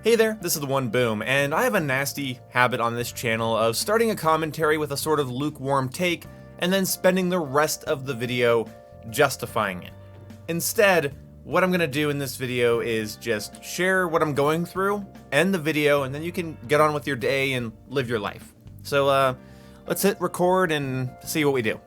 Hey there, this is the One Boom, and I have a nasty habit on this channel of starting a commentary with a sort of lukewarm take, and then spending the rest of the video justifying it. Instead, what I'm gonna do in this video is just share what I'm going through, end the video, and then you can get on with your day and live your life. So, let's hit record and see what we do.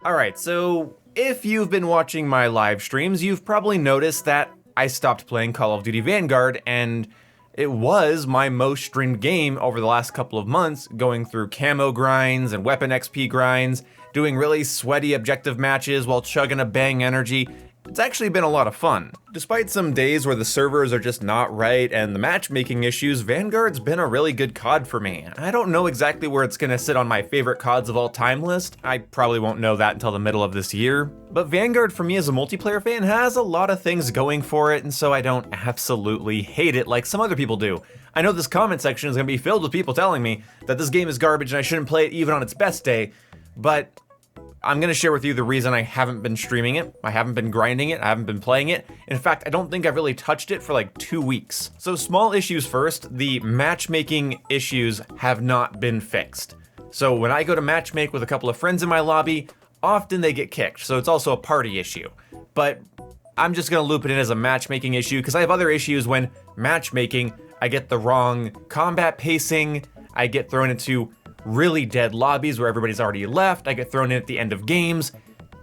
Alright, so if you've been watching my live streams, you've probably noticed that I stopped playing Call of Duty Vanguard, and it was my most streamed game over the last couple of months, going through camo grinds and weapon XP grinds, doing really sweaty objective matches while chugging a bang energy. It's actually been a lot of fun. Despite some days where the servers are just not right and the matchmaking issues, Vanguard's been a really good COD for me. I don't know exactly where it's gonna sit on my favorite CODs of all time list. I probably won't know that until the middle of this year. But Vanguard for me as a multiplayer fan has a lot of things going for it, and so I don't absolutely hate it like some other people do. I know this comment section is gonna be filled with people telling me that this game is garbage and I shouldn't play it even on its best day, but I'm gonna share with you the reason I haven't been streaming it, I haven't been grinding it, I haven't been playing it. In fact, I don't think I've really touched it for like 2 weeks. So small issues first, the matchmaking issues have not been fixed. So when I go to matchmake with a couple of friends in my lobby, often they get kicked, so it's also a party issue. But I'm just gonna loop it in as a matchmaking issue because I have other issues when matchmaking, I get the wrong combat pacing, I get thrown into really dead lobbies where everybody's already left, I get thrown in at the end of games.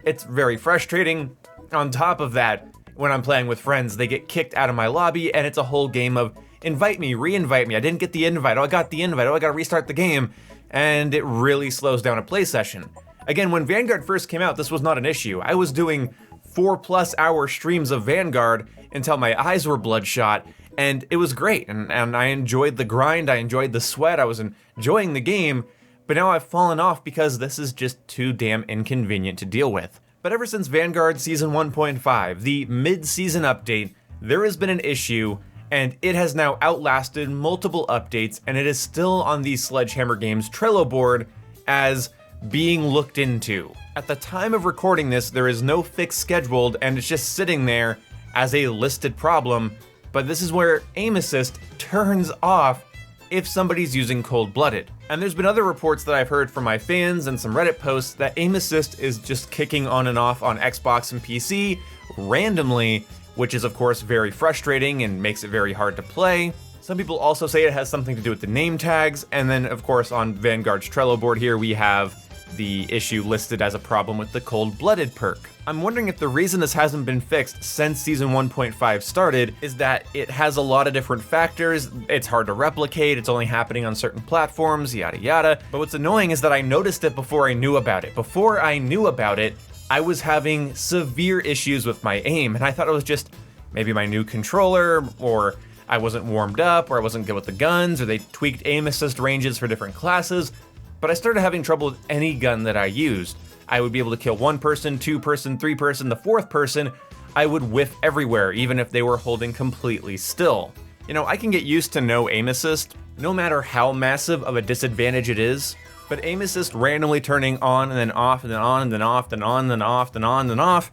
It's very frustrating. On top of that, when I'm playing with friends, they get kicked out of my lobby and it's a whole game of invite me, re-invite me, I didn't get the invite, oh I got the invite, oh I gotta restart the game, and it really slows down a play session. Again, when Vanguard first came out, this was not an issue. I was doing 4+ hour streams of Vanguard until my eyes were bloodshot, and it was great, and I enjoyed the grind, I enjoyed the sweat, I was enjoying the game, but now I've fallen off because this is just too damn inconvenient to deal with. But ever since Vanguard Season 1.5, the mid-season update, there has been an issue, and it has now outlasted multiple updates, and it is still on the Sledgehammer Games Trello board as being looked into. At the time of recording this, there is no fix scheduled, and it's just sitting there as a listed problem, but this is where aim assist turns off if somebody's using cold-blooded. And there's been other reports that I've heard from my fans and some Reddit posts that aim assist is just kicking on and off on Xbox and PC randomly, which is of course very frustrating and makes it very hard to play. Some people also say it has something to do with the name tags, and then of course on Vanguard's Trello board here we have the issue listed as a problem with the cold-blooded perk. I'm wondering if the reason this hasn't been fixed since Season 1.5 started is that it has a lot of different factors, it's hard to replicate, it's only happening on certain platforms, yada yada. But what's annoying is that I noticed it before I knew about it. Before I knew about it, I was having severe issues with my aim, and I thought it was just maybe my new controller, or I wasn't warmed up, or I wasn't good with the guns, or they tweaked aim assist ranges for different classes. But I started having trouble with any gun that I used. I would be able to kill 1 person, 2 person, 3 person, the 4th person, I would whiff everywhere, even if they were holding completely still. You know, I can get used to no aim assist, no matter how massive of a disadvantage it is, but aim assist randomly turning on and then off and then on and then off, then on, then off, then on, then off,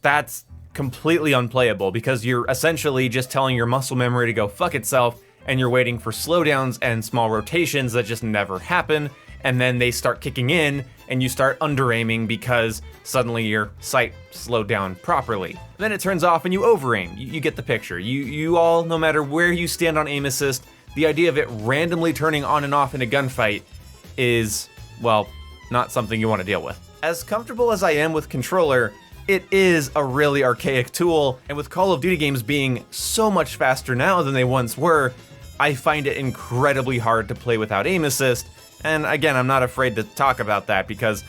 that's completely unplayable because you're essentially just telling your muscle memory to go fuck itself, and you're waiting for slowdowns and small rotations that just never happen, and then they start kicking in, and you start under-aiming because suddenly your sight slowed down properly. Then it turns off and you over-aim. You get the picture. You all, no matter where you stand on aim assist, the idea of it randomly turning on and off in a gunfight is, well, not something you want to deal with. As comfortable as I am with controller, it is a really archaic tool, and with Call of Duty games being so much faster now than they once were, I find it incredibly hard to play without aim assist. And again, I'm not afraid to talk about that because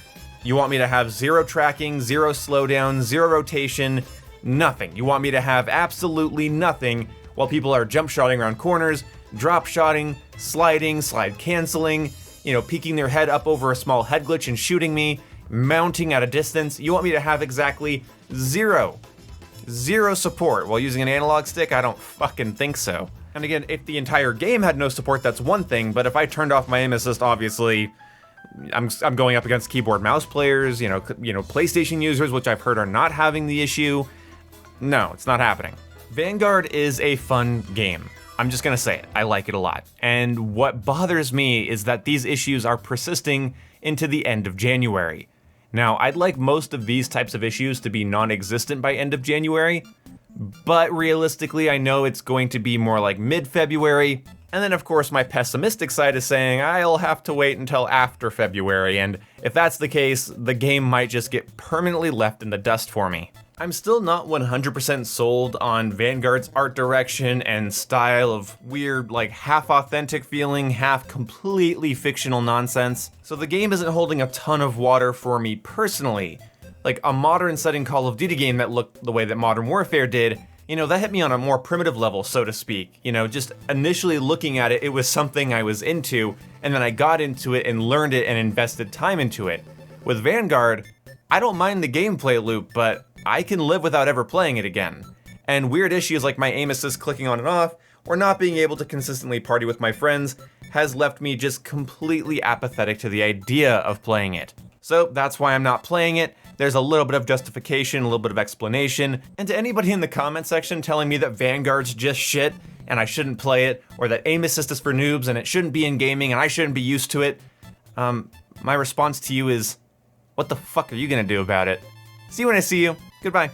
you want me to have 0 tracking, 0 slowdown, 0 rotation, nothing. You want me to have absolutely nothing while people are jump shotting around corners, drop shotting, sliding, slide canceling, you know, peeking their head up over a small head glitch and shooting me, mounting at a distance. You want me to have exactly 0 support while using an analog stick? I don't fucking think so. And again, if the entire game had no support, that's one thing, but if I turned off my aim assist, obviously, I'm going up against keyboard mouse players, you know, PlayStation users, which I've heard are not having the issue. No, it's not happening. Vanguard is a fun game. I'm just gonna say it, I like it a lot. And what bothers me is that these issues are persisting into the end of January. Now, I'd like most of these types of issues to be non-existent by end of January, but realistically, I know it's going to be more like mid-February. And then of course my pessimistic side is saying I'll have to wait until after February, and if that's the case, the game might just get permanently left in the dust for me. I'm still not 100% sold on Vanguard's art direction and style of weird, like half authentic feeling, half completely fictional nonsense, so the game isn't holding a ton of water for me personally. Like a modern setting Call of Duty game that looked the way that Modern Warfare did, you know, that hit me on a more primitive level, so to speak. You know, just initially looking at it, it was something I was into, and then I got into it and learned it and invested time into it. With Vanguard, I don't mind the gameplay loop, but I can live without ever playing it again. And weird issues like my aim assist clicking on and off, or not being able to consistently party with my friends, has left me just completely apathetic to the idea of playing it. So that's why I'm not playing it. There's a little bit of justification, a little bit of explanation, and to anybody in the comment section telling me that Vanguard's just shit, and I shouldn't play it, or that aim assist is for noobs and it shouldn't be in gaming and I shouldn't be used to it, my response to you is, what the fuck are you gonna do about it? See you when I see you. Goodbye.